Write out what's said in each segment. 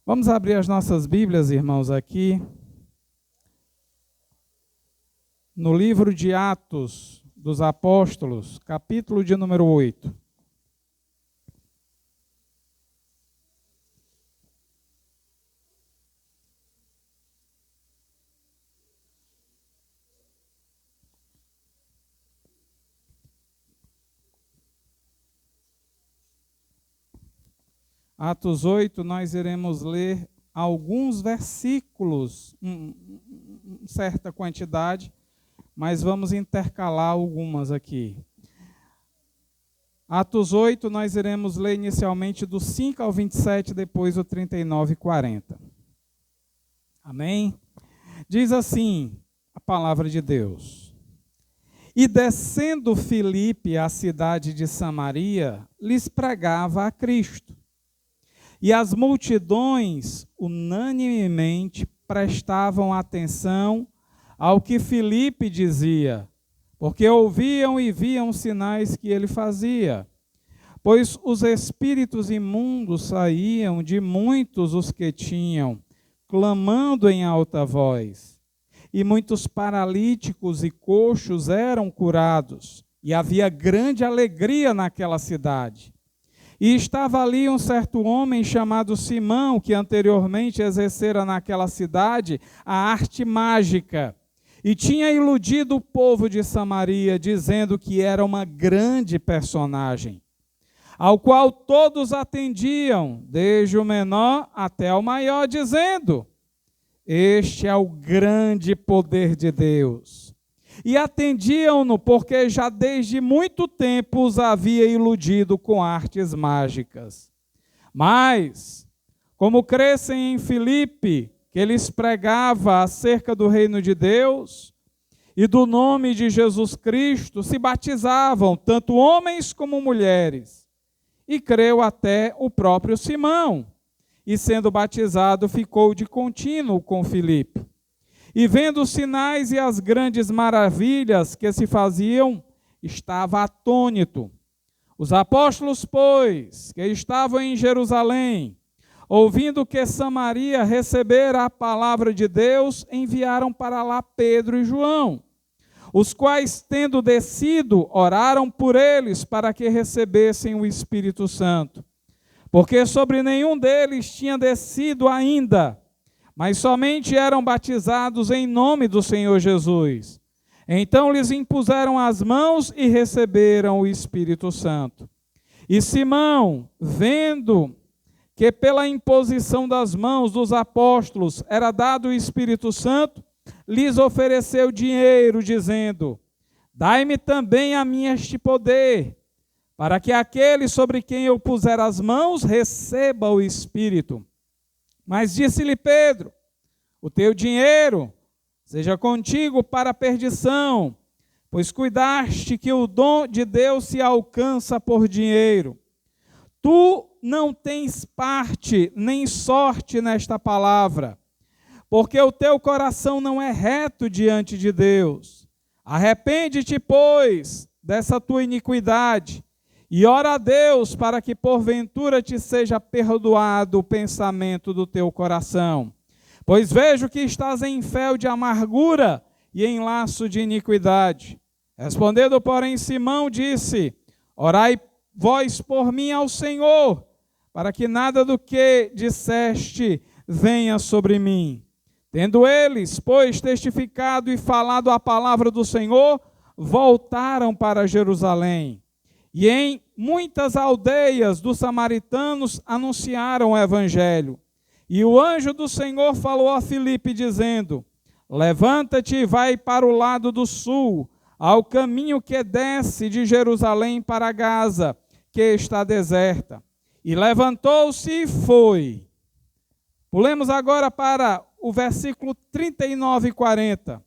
Vamos abrir as nossas Bíblias, irmãos, aqui no livro de Atos dos Apóstolos, capítulo de número 8. Atos 8, nós iremos ler alguns versículos, certa quantidade, mas vamos intercalar algumas aqui. Atos 8, nós iremos ler inicialmente do 5 ao 27, depois o 39 e 40. Amém? Diz assim a palavra de Deus. E descendo Filipe à cidade de Samaria, lhes pregava a Cristo. E as multidões unanimemente prestavam atenção ao que Filipe dizia, porque ouviam e viam os sinais que ele fazia. Pois os espíritos imundos saíam de muitos os que tinham, clamando em alta voz. E muitos paralíticos e coxos eram curados, e havia grande alegria naquela cidade. E estava ali um certo homem chamado Simão, que anteriormente exercera naquela cidade a arte mágica, e tinha iludido o povo de Samaria, dizendo que era uma grande personagem, ao qual todos atendiam, desde o menor até o maior, dizendo: este é o grande poder de Deus. E atendiam-no, porque já desde muito tempo os havia iludido com artes mágicas. Mas, como crescem em Filipe, que lhes pregava acerca do reino de Deus e do nome de Jesus Cristo, se batizavam, tanto homens como mulheres. E creu até o próprio Simão, e sendo batizado ficou de contínuo com Filipe. E vendo os sinais e as grandes maravilhas que se faziam, estava atônito. Os apóstolos, pois, que estavam em Jerusalém, ouvindo que Samaria recebera a palavra de Deus, enviaram para lá Pedro e João, os quais, tendo descido, oraram por eles para que recebessem o Espírito Santo, porque sobre nenhum deles tinha descido ainda, mas somente eram batizados em nome do Senhor Jesus. Então lhes impuseram as mãos e receberam o Espírito Santo. E Simão, vendo que pela imposição das mãos dos apóstolos era dado o Espírito Santo, lhes ofereceu dinheiro, dizendo: dai-me também a mim este poder, para que aquele sobre quem eu puser as mãos receba o Espírito. Mas disse-lhe Pedro: o teu dinheiro seja contigo para a perdição, pois cuidaste que o dom de Deus se alcança por dinheiro. Tu não tens parte nem sorte nesta palavra, porque o teu coração não é reto diante de Deus. Arrepende-te, pois, dessa tua iniquidade, e ora a Deus para que porventura te seja perdoado o pensamento do teu coração. Pois vejo que estás em fel de amargura e em laço de iniquidade. Respondendo, porém, Simão disse: orai vós por mim ao Senhor, para que nada do que disseste venha sobre mim. Tendo eles, pois, testificado e falado a palavra do Senhor, voltaram para Jerusalém. E em muitas aldeias dos samaritanos anunciaram o evangelho. E o anjo do Senhor falou a Filipe, dizendo: levanta-te e vai para o lado do sul, ao caminho que desce de Jerusalém para Gaza, que está deserta. E levantou-se e foi. Pulemos agora para o versículo 39 e 40.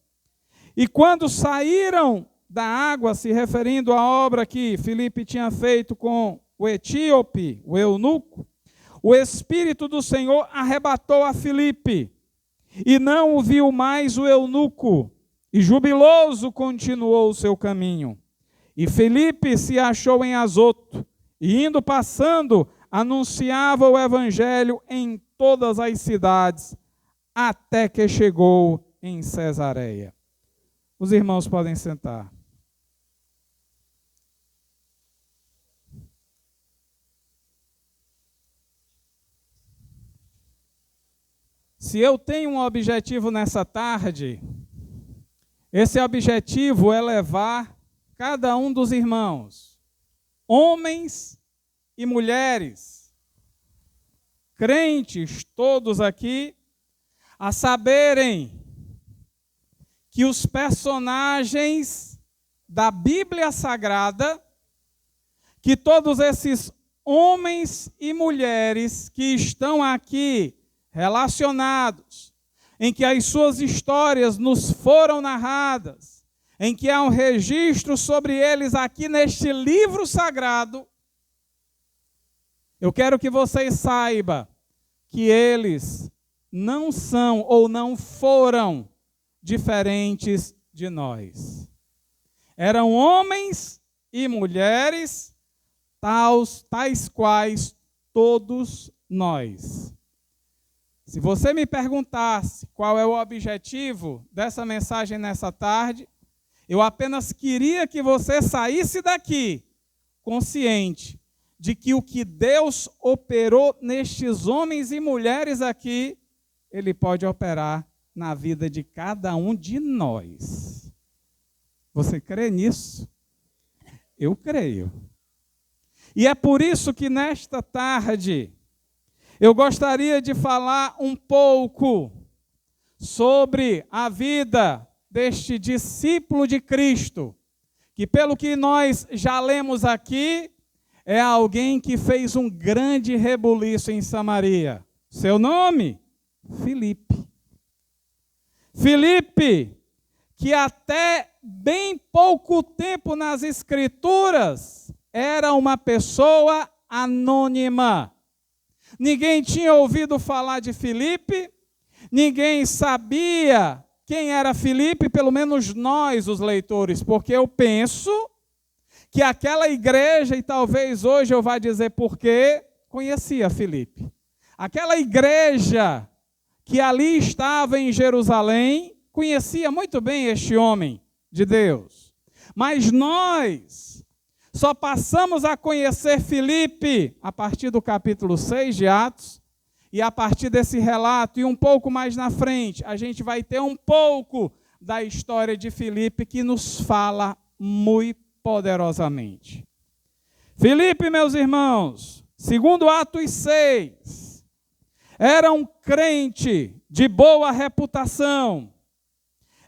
E quando saíram da água, se referindo à obra que Filipe tinha feito com o etíope, o eunuco, o Espírito do Senhor arrebatou a Filipe, e não o viu mais o eunuco, e jubiloso continuou o seu caminho. E Filipe se achou em Azoto, e indo passando, anunciava o evangelho em todas as cidades, até que chegou em Cesareia. Os irmãos podem sentar. Se eu tenho um objetivo nessa tarde, esse objetivo é levar cada um dos irmãos, homens e mulheres, crentes todos aqui, a saberem que os personagens da Bíblia Sagrada, que todos esses homens e mulheres que estão aqui relacionados, em que as suas histórias nos foram narradas, em que há um registro sobre eles aqui neste livro sagrado, eu quero que vocês saibam que eles não são ou não foram diferentes de nós. Eram homens e mulheres tais quais todos nós. Se você me perguntasse qual é o objetivo dessa mensagem nessa tarde, eu apenas queria que você saísse daqui consciente de que o que Deus operou nestes homens e mulheres aqui, Ele pode operar na vida de cada um de nós. Você crê nisso? Eu creio. E é por isso que nesta tarde eu gostaria de falar um pouco sobre a vida deste discípulo de Cristo, que pelo que nós já lemos aqui, é alguém que fez um grande rebuliço em Samaria. Seu nome? Filipe. Filipe, que até bem pouco tempo nas Escrituras, era uma pessoa anônima. Ninguém tinha ouvido falar de Filipe, ninguém sabia quem era Filipe, pelo menos nós, os leitores, porque eu penso que aquela igreja, e talvez hoje eu vá dizer por quê, conhecia Filipe. Aquela igreja que ali estava em Jerusalém, conhecia muito bem este homem de Deus. Mas nós só passamos a conhecer Filipe a partir do capítulo 6 de Atos, e a partir desse relato, e um pouco mais na frente, a gente vai ter um pouco da história de Filipe que nos fala muito poderosamente. Filipe, meus irmãos, segundo Atos 6, era um crente de boa reputação,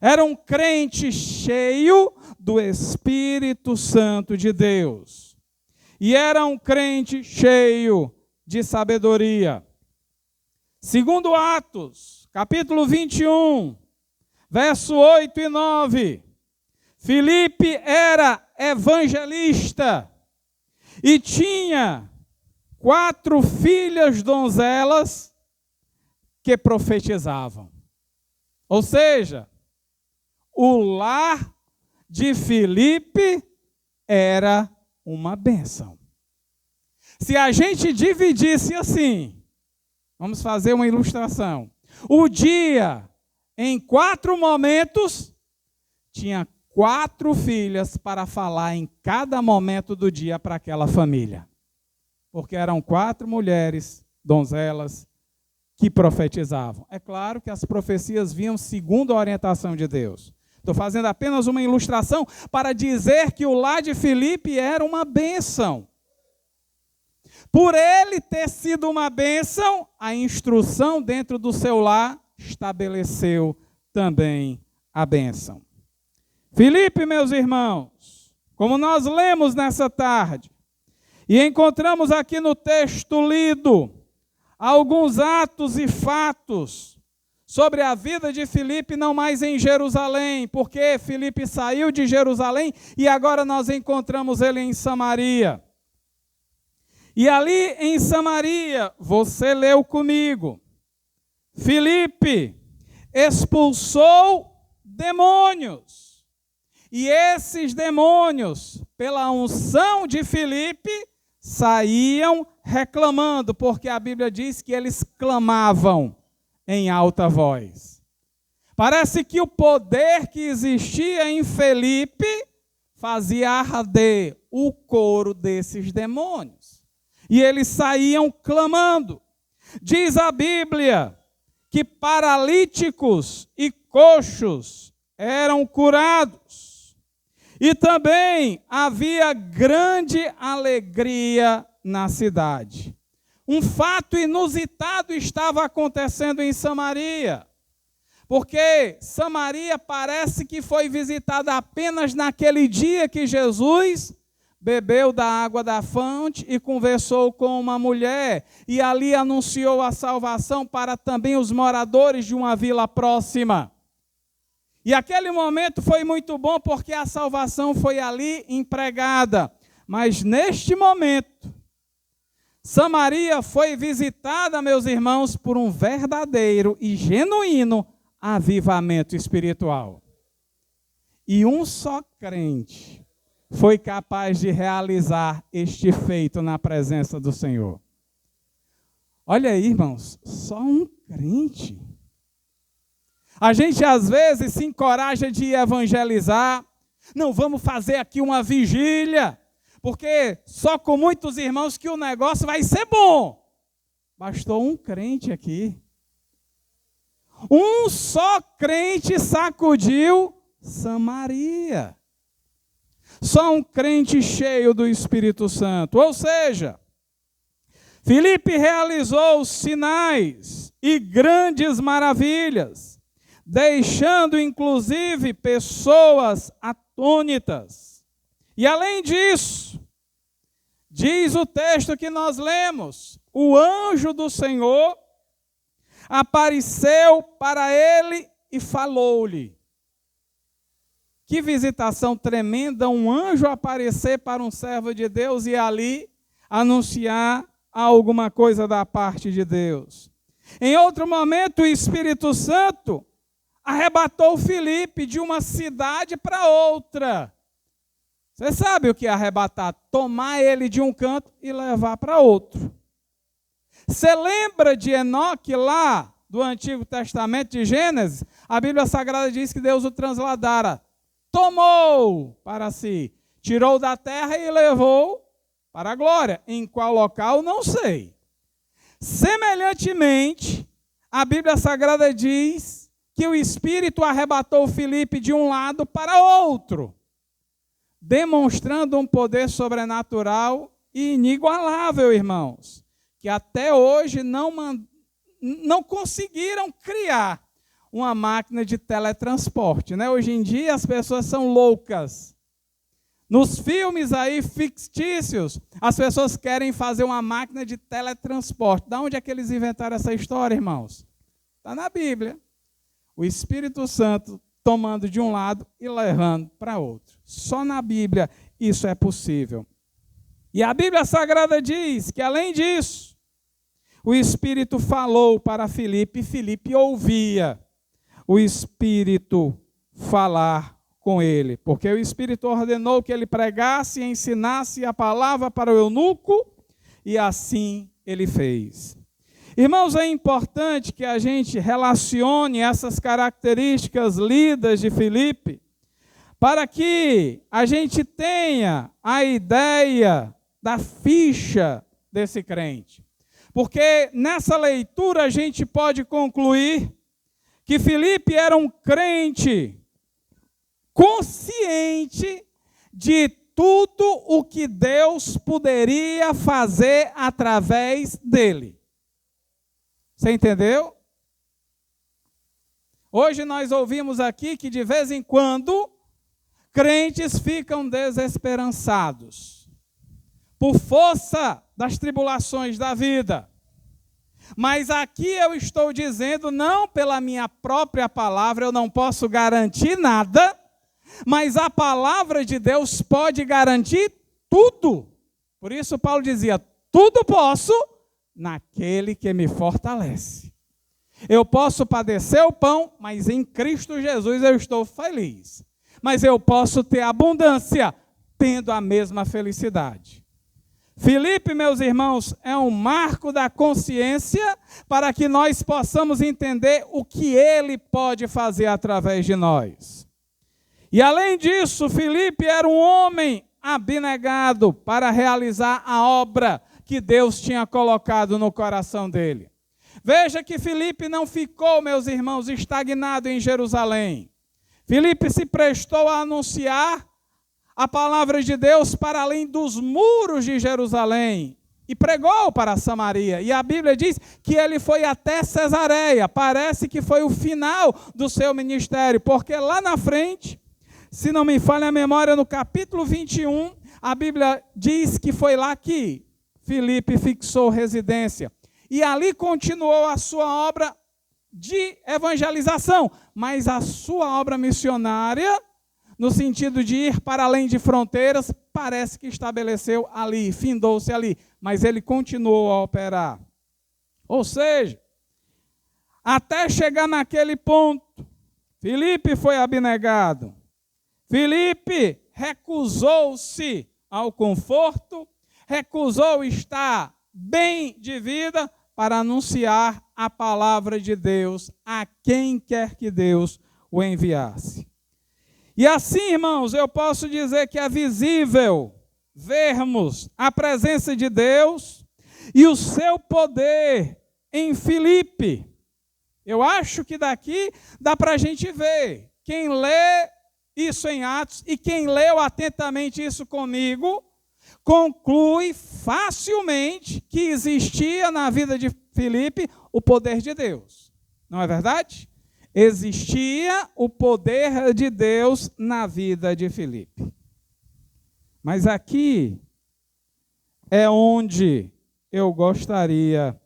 era um crente cheio do Espírito Santo de Deus. E era um crente cheio de sabedoria. Segundo Atos, capítulo 21, verso 8 e 9, Filipe era evangelista e tinha 4 filhas donzelas que profetizavam. Ou seja, o lar de Filipe era uma bênção. Se a gente dividisse assim, vamos fazer uma ilustração, o dia em 4 momentos, tinha 4 filhas para falar em cada momento do dia para aquela família. Porque eram 4 mulheres, donzelas, que profetizavam. É claro que as profecias vinham segundo a orientação de Deus. Estou fazendo apenas uma ilustração para dizer que o lar de Filipe era uma bênção. Por ele ter sido uma bênção, a instrução dentro do seu lar estabeleceu também a bênção. Filipe, meus irmãos, como nós lemos nessa tarde, e encontramos aqui no texto lido alguns atos e fatos sobre a vida de Filipe, não mais em Jerusalém, porque Filipe saiu de Jerusalém e agora nós encontramos ele em Samaria. E ali em Samaria, você leu comigo, Filipe expulsou demônios. E esses demônios, pela unção de Filipe, saíam reclamando, porque a Bíblia diz que eles clamavam em alta voz. Parece que o poder que existia em Filipe fazia arder o coro desses demônios. E eles saíam clamando. Diz a Bíblia que paralíticos e coxos eram curados. E também havia grande alegria na cidade. Um fato inusitado estava acontecendo em Samaria, porque Samaria parece que foi visitada apenas naquele dia que Jesus bebeu da água da fonte e conversou com uma mulher, e ali anunciou a salvação para também os moradores de uma vila próxima. E aquele momento foi muito bom, porque a salvação foi ali empregada. Mas neste momento, Samaria foi visitada, meus irmãos, por um verdadeiro e genuíno avivamento espiritual. E um só crente foi capaz de realizar este feito na presença do Senhor. Olha aí, irmãos, só um crente. A gente às vezes se encoraja de evangelizar. Não, vamos fazer aqui uma vigília, porque só com muitos irmãos que o negócio vai ser bom. Bastou um crente aqui. Um só crente sacudiu Samaria. Só um crente cheio do Espírito Santo. Ou seja, Filipe realizou sinais e grandes maravilhas, deixando inclusive pessoas atônitas. E além disso, diz o texto que nós lemos, o anjo do Senhor apareceu para ele e falou-lhe. Que visitação tremenda, um anjo aparecer para um servo de Deus e ali anunciar alguma coisa da parte de Deus. Em outro momento, o Espírito Santo arrebatou Filipe de uma cidade para outra. Você sabe o que é arrebatar? Tomar ele de um canto e levar para outro. Você lembra de Enoque lá do Antigo Testamento de Gênesis? A Bíblia Sagrada diz que Deus o transladara. Tomou para si, tirou da terra e levou para a glória. Em qual local, não sei. Semelhantemente, a Bíblia Sagrada diz que o Espírito arrebatou Filipe de um lado para outro, demonstrando um poder sobrenatural e inigualável, irmãos, que até hoje não conseguiram criar uma máquina de teletransporte, né? Hoje em dia as pessoas são loucas. Nos filmes aí fictícios, as pessoas querem fazer uma máquina de teletransporte. Da onde é que eles inventaram essa história, irmãos? Está na Bíblia. O Espírito Santo tomando de um lado e levando para outro. Só na Bíblia isso é possível. E a Bíblia Sagrada diz que, além disso, o Espírito falou para Filipe e Filipe ouvia o Espírito falar com ele, porque o Espírito ordenou que ele pregasse e ensinasse a palavra para o eunuco, e assim ele fez. Irmãos, é importante que a gente relacione essas características lidas de Filipe, para que a gente tenha a ideia da ficha desse crente. Porque nessa leitura a gente pode concluir que Filipe era um crente consciente de tudo o que Deus poderia fazer através dele. Você entendeu? Hoje nós ouvimos aqui que de vez em quando crentes ficam desesperançados por força das tribulações da vida. Mas aqui eu estou dizendo, não pela minha própria palavra, eu não posso garantir nada, mas a palavra de Deus pode garantir tudo. Por isso Paulo dizia, tudo posso naquele que me fortalece. Eu posso padecer o pão, mas em Cristo Jesus eu estou feliz. Mas eu posso ter abundância, tendo a mesma felicidade. Filipe, meus irmãos, é um marco da consciência para que nós possamos entender o que ele pode fazer através de nós. E além disso, Filipe era um homem abnegado para realizar a obra que Deus tinha colocado no coração dele. Veja que Filipe não ficou, meus irmãos, estagnado em Jerusalém. Filipe se prestou a anunciar a palavra de Deus para além dos muros de Jerusalém e pregou para Samaria. E a Bíblia diz que ele foi até Cesareia. Parece que foi o final do seu ministério, porque lá na frente, se não me falha a memória, no capítulo 21, a Bíblia diz que foi lá que Filipe fixou residência. E ali continuou a sua obra de evangelização, mas a sua obra missionária, no sentido de ir para além de fronteiras, parece que estabeleceu ali, findou-se ali, mas ele continuou a operar. Ou seja, até chegar naquele ponto, Filipe foi abnegado. Filipe recusou-se ao conforto, recusou estar bem de vida para anunciar a palavra de Deus a quem quer que Deus o enviasse. E assim, irmãos, eu posso dizer que é visível vermos a presença de Deus e o seu poder em Filipe. Eu acho que daqui dá para a gente ver. Quem lê isso em Atos e quem leu atentamente isso comigo, conclui facilmente que existia na vida de Filipe o poder de Deus. Não é verdade? Existia o poder de Deus na vida de Filipe. Mas aqui é onde eu gostaria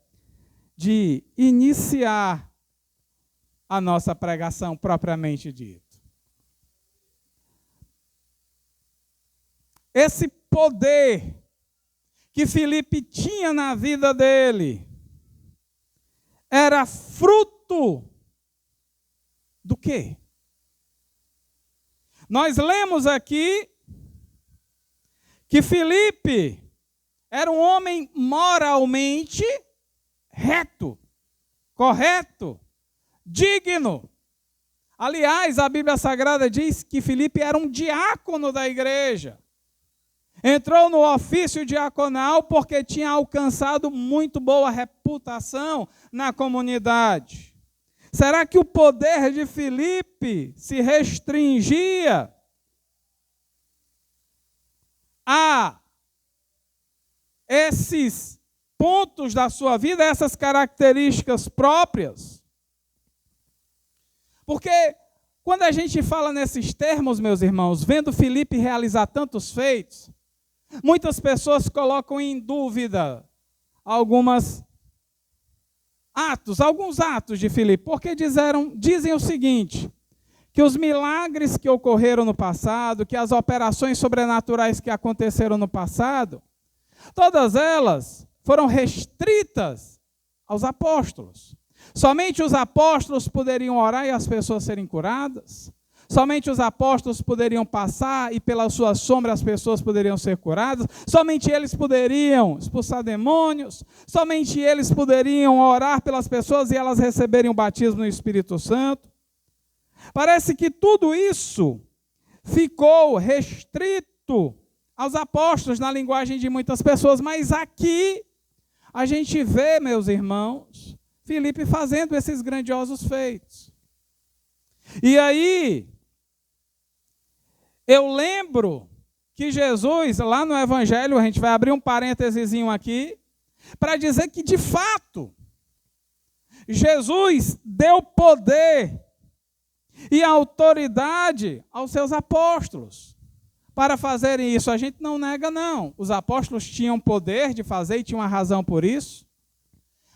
de iniciar a nossa pregação propriamente dita. Esse poder que Filipe tinha na vida dele era fruto do quê? Nós lemos aqui que Filipe era um homem moralmente reto, correto, digno. Aliás, a Bíblia Sagrada diz que Filipe era um diácono da igreja. Entrou no ofício diaconal porque tinha alcançado muito boa reputação na comunidade. Será que o poder de Filipe se restringia a esses pontos da sua vida, essas características próprias? Porque quando a gente fala nesses termos, meus irmãos, vendo Filipe realizar tantos feitos, muitas pessoas colocam em dúvida alguns atos de Filipe, porque dizem o seguinte, que os milagres que ocorreram no passado, que as operações sobrenaturais que aconteceram no passado, todas elas foram restritas aos apóstolos. Somente os apóstolos poderiam orar e as pessoas serem curadas. Somente os apóstolos poderiam passar e pela sua sombra as pessoas poderiam ser curadas. Somente eles poderiam expulsar demônios. Somente eles poderiam orar pelas pessoas e elas receberem o batismo no Espírito Santo. Parece que tudo isso ficou restrito aos apóstolos na linguagem de muitas pessoas. Mas aqui a gente vê, meus irmãos, Filipe fazendo esses grandiosos feitos. E aí, eu lembro que Jesus, lá no Evangelho, a gente vai abrir um parêntesezinho aqui, para dizer que, de fato, Jesus deu poder e autoridade aos seus apóstolos para fazerem isso. A gente não nega, não. Os apóstolos tinham poder de fazer e tinham uma razão por isso.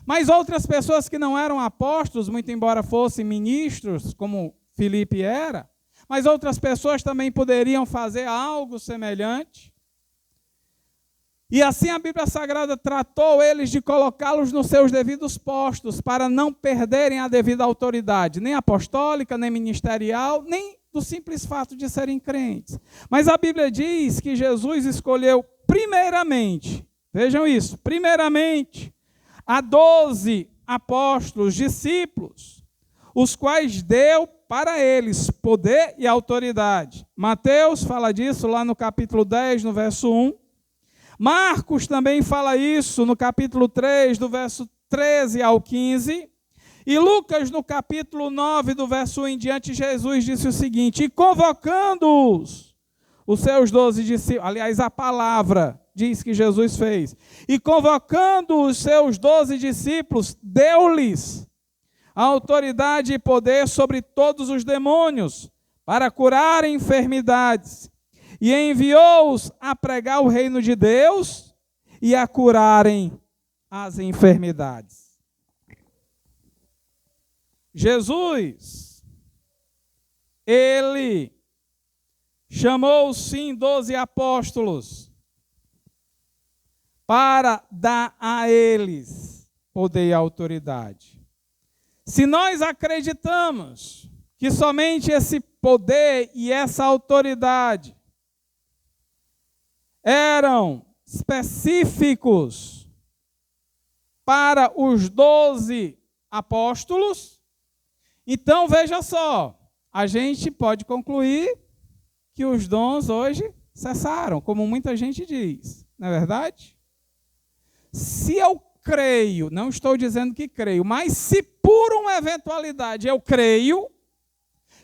Mas outras pessoas que não eram apóstolos, muito embora fossem ministros, como Filipe era, mas outras pessoas também poderiam fazer algo semelhante. E assim a Bíblia Sagrada tratou eles de colocá-los nos seus devidos postos, para não perderem a devida autoridade, nem apostólica, nem ministerial, nem do simples fato de serem crentes. Mas a Bíblia diz que Jesus escolheu primeiramente Vejam isso. Primeiramente, há 12 apóstolos, discípulos, os quais deu para eles poder e autoridade. Mateus fala disso lá no capítulo 10, no verso 1. Marcos também fala isso no capítulo 3, do verso 13 ao 15. E Lucas, no capítulo 9, do verso 1 em diante, Jesus disse o seguinte: e convocando-os, os seus 12 discípulos, aliás, a palavra diz que Jesus fez, e convocando os seus 12 discípulos, deu-lhes a autoridade e poder sobre todos os demônios, para curar enfermidades, e enviou-os a pregar o reino de Deus e a curarem as enfermidades. Jesus, ele chamou sim 12 apóstolos para dar a eles poder e autoridade. Se nós acreditamos que somente esse poder e essa autoridade eram específicos para os 12 apóstolos, então veja só, a gente pode concluir que os dons hoje cessaram, como muita gente diz, não é verdade? Se eu creio, não estou dizendo que creio, mas se por uma eventualidade eu creio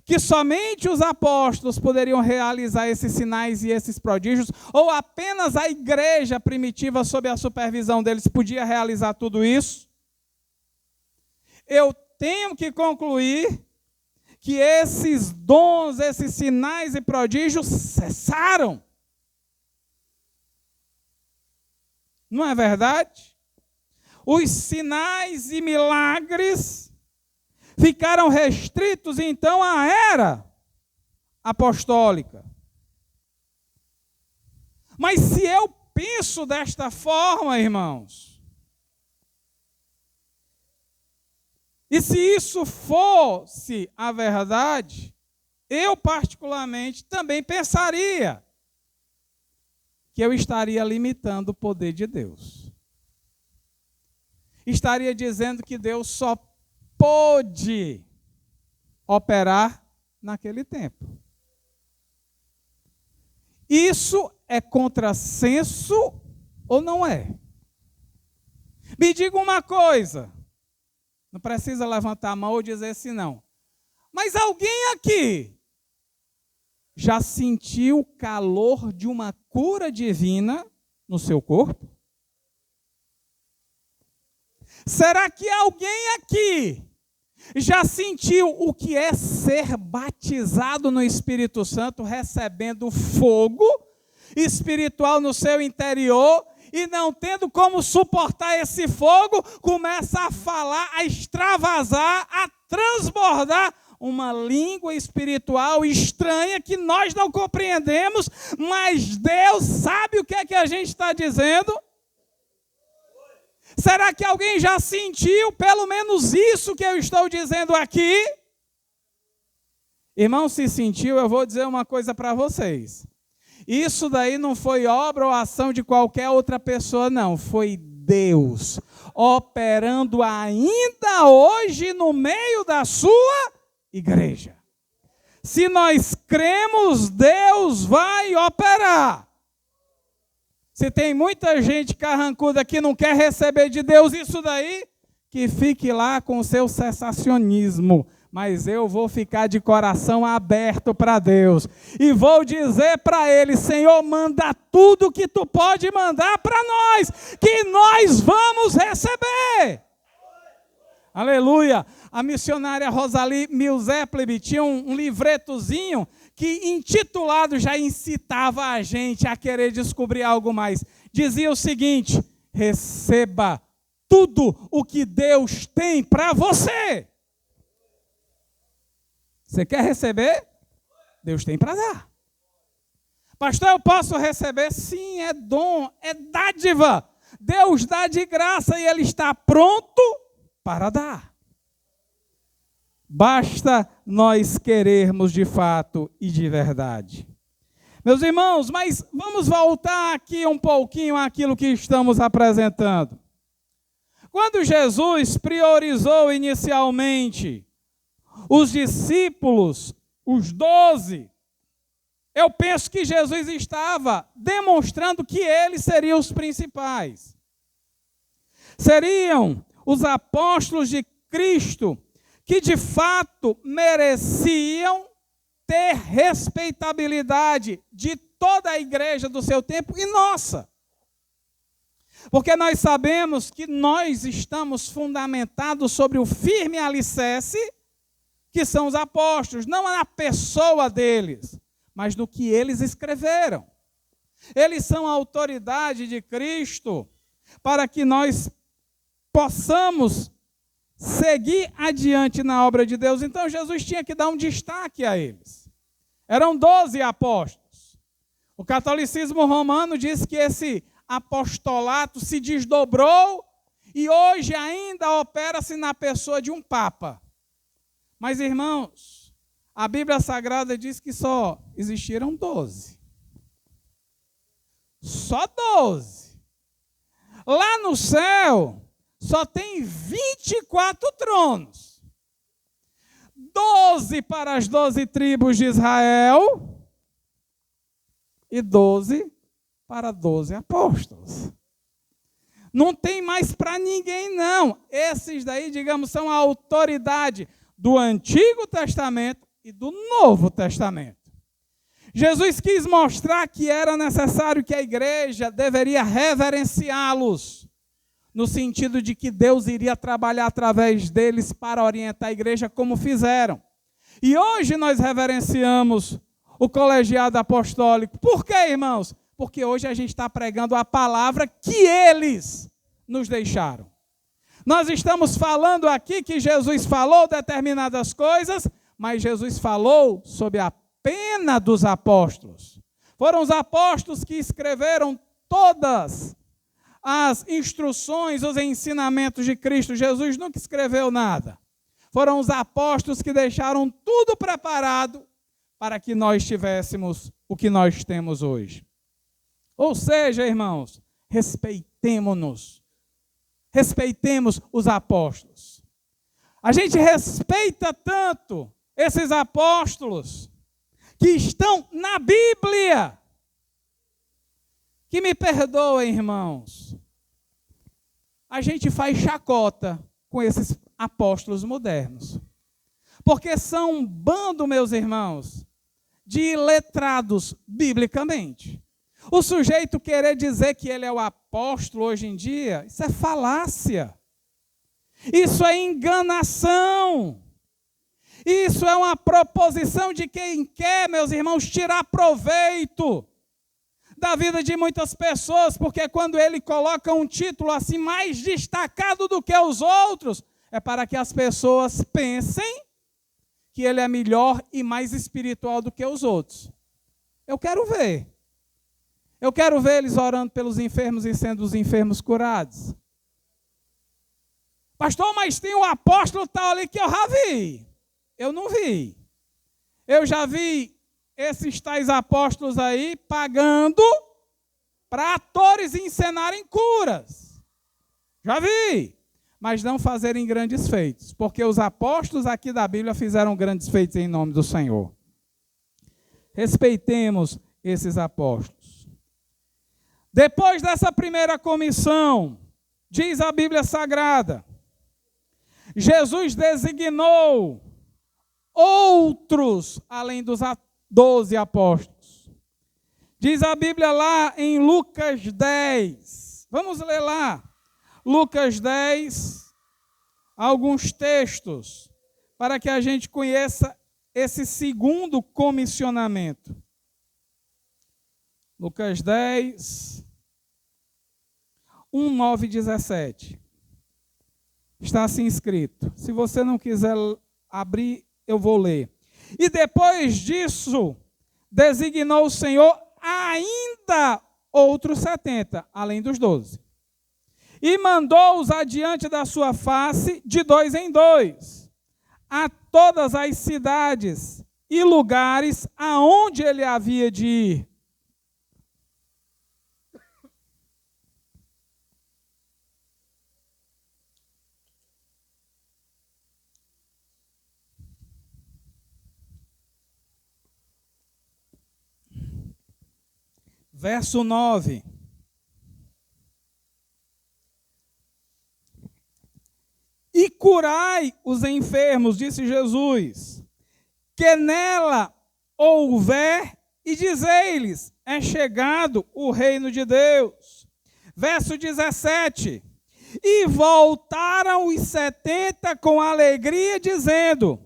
que somente os apóstolos poderiam realizar esses sinais e esses prodígios, ou apenas a igreja primitiva, sob a supervisão deles, podia realizar tudo isso, eu tenho que concluir que esses dons, esses sinais e prodígios cessaram. Não é verdade? Os sinais e milagres ficaram restritos, então, à era apostólica. Mas se eu penso desta forma, irmãos, e se isso fosse a verdade, eu particularmente também pensaria que eu estaria limitando o poder de Deus. Estaria dizendo que Deus só pôde operar naquele tempo. Isso é contrassenso ou não é? Me diga uma coisa. Não precisa levantar a mão ou dizer assim, não. Mas alguém aqui já sentiu o calor de uma cura divina no seu corpo? Será que alguém aqui já sentiu o que é ser batizado no Espírito Santo, recebendo fogo espiritual no seu interior, e não tendo como suportar esse fogo, começa a falar, a extravasar, a transbordar uma língua espiritual estranha que nós não compreendemos, mas Deus sabe o que é que a gente está dizendo? Será que alguém já sentiu pelo menos isso que eu estou dizendo aqui? Irmão, se sentiu, eu vou dizer uma coisa para vocês. Isso daí não foi obra ou ação de qualquer outra pessoa, não. Foi Deus operando ainda hoje no meio da sua igreja. Se nós cremos, Deus vai operar. Se tem muita gente carrancuda que não quer receber de Deus isso daí, que fique lá com o seu cessacionismo. Mas eu vou ficar de coração aberto para Deus. E vou dizer para Ele, Senhor, manda tudo que Tu pode mandar para nós, que nós vamos receber. Aleluia. A missionária Rosalie Milzeplebe tinha um livretozinho que intitulado já incitava a gente a querer descobrir algo mais. Dizia o seguinte: receba tudo o que Deus tem para você. Você quer receber? Deus tem para dar. Pastor, eu posso receber? Sim, é dom, é dádiva. Deus dá de graça e Ele está pronto para dar. Basta nós querermos de fato e de verdade. Meus irmãos, mas vamos voltar aqui um pouquinho àquilo que estamos apresentando. Quando Jesus priorizou inicialmente os discípulos, os 12, eu penso que Jesus estava demonstrando que eles seriam os principais. Seriam os apóstolos de Cristo, que de fato mereciam ter respeitabilidade de toda a igreja do seu tempo e nossa. Porque nós sabemos que nós estamos fundamentados sobre o firme alicerce, que são os apóstolos, não na pessoa deles, mas no que eles escreveram. Eles são a autoridade de Cristo para que nós possamos seguir adiante na obra de Deus. Então Jesus tinha que dar um destaque a eles. Eram 12 apóstolos. O catolicismo romano diz que esse apostolato se desdobrou e hoje ainda opera-se na pessoa de um papa. Mas, irmãos, a Bíblia Sagrada diz que só existiram 12. Só 12. Lá no céu, só tem 24 tronos. 12 para as 12 tribos de Israel e 12 para 12 apóstolos. Não tem mais para ninguém, não. Esses daí, digamos, são a autoridade do Antigo Testamento e do Novo Testamento. Jesus quis mostrar que era necessário que a igreja deveria reverenciá-los, no sentido de que Deus iria trabalhar através deles para orientar a igreja como fizeram. E hoje nós reverenciamos o colegiado apostólico. Por quê, irmãos? Porque hoje a gente está pregando a palavra que eles nos deixaram. Nós estamos falando aqui que Jesus falou determinadas coisas, mas Jesus falou sobre a pena dos apóstolos. Foram os apóstolos que escreveram todas as instruções, os ensinamentos de Cristo. Jesus nunca escreveu nada. Foram os apóstolos que deixaram tudo preparado para que nós tivéssemos o que nós temos hoje. Ou seja, irmãos, respeitemo-nos. Respeitemos os apóstolos. A gente respeita tanto esses apóstolos que estão na Bíblia. Que me perdoem, irmãos. A gente faz chacota com esses apóstolos modernos. Porque são um bando, meus irmãos, de iletrados biblicamente. O sujeito querer dizer que ele é o apóstolo hoje em dia, isso é falácia. Isso é enganação. Isso é uma proposição de quem quer, meus irmãos, tirar proveito da vida de muitas pessoas, porque quando ele coloca um título assim mais destacado do que os outros, é para que as pessoas pensem que ele é melhor e mais espiritual do que os outros. Eu quero ver. Eu quero ver eles orando pelos enfermos e sendo os enfermos curados. Pastor, mas tem um apóstolo tal ali que eu já vi. Eu não vi. Eu já vi esses tais apóstolos aí pagando para atores encenarem curas. Já vi. Mas não fazerem grandes feitos. Porque os apóstolos aqui da Bíblia fizeram grandes feitos em nome do Senhor. Respeitemos esses apóstolos. Depois dessa primeira comissão, diz a Bíblia Sagrada, Jesus designou outros além dos 12 apóstolos. Diz a Bíblia lá em Lucas 10. Vamos ler lá. Lucas 10, alguns textos, para que a gente conheça esse segundo comissionamento. Lucas 10, 1, 9 e 17. Está assim escrito. Se você não quiser abrir, eu vou ler. E depois disso, designou o Senhor ainda outros 70, além dos 12. E mandou-os adiante da sua face, de 2 em 2, a todas as cidades e lugares aonde ele havia de ir. Verso 9. E curai os enfermos, disse Jesus, que nela houver, e dizei-lhes, é chegado o reino de Deus. Verso 17. E voltaram os 70 com alegria, dizendo,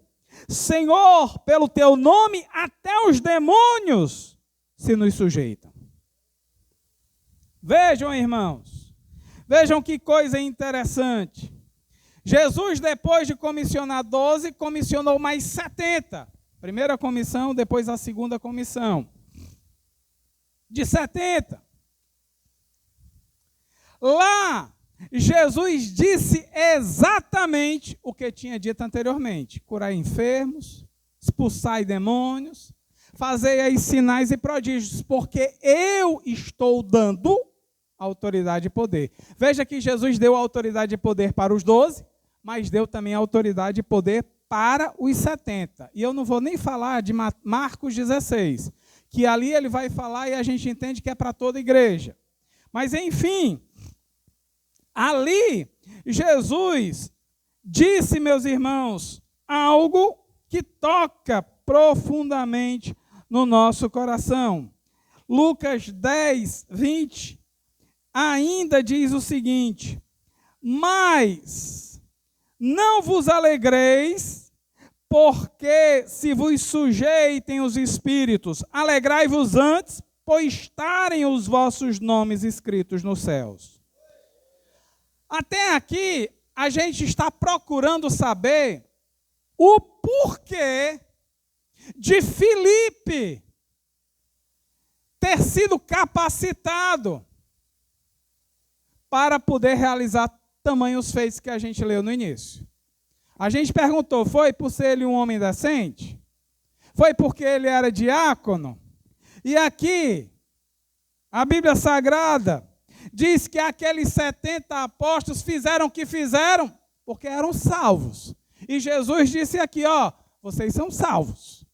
Senhor, pelo teu nome, até os demônios se nos sujeitam. Vejam, irmãos, vejam que coisa interessante. Jesus, depois de comissionar 12, comissionou mais 70. Primeira comissão, depois a segunda comissão. De 70. Lá, Jesus disse exatamente o que tinha dito anteriormente. Curar enfermos, expulsar demônios, fazer aí sinais e prodígios, porque eu estou dando autoridade e poder. Veja que Jesus deu autoridade e poder para os 12, mas deu também autoridade e poder para os 70. E eu não vou nem falar de Marcos 16, que ali ele vai falar e a gente entende que é para toda a igreja. Mas, enfim, ali Jesus disse, meus irmãos, algo que toca profundamente no nosso coração. Lucas 10, 20, ainda diz o seguinte, mas não vos alegreis, porque se vos sujeitem os espíritos, alegrai-vos antes, pois estarem os vossos nomes escritos nos céus. Até aqui, a gente está procurando saber o porquê de Filipe ter sido capacitado para poder realizar tamanhos feitos que a gente leu no início. A gente perguntou, foi por ser ele um homem decente? Foi porque ele era diácono? E aqui, a Bíblia Sagrada diz que aqueles 70 apóstolos fizeram o que fizeram porque eram salvos. E Jesus disse aqui, ó, vocês são salvos.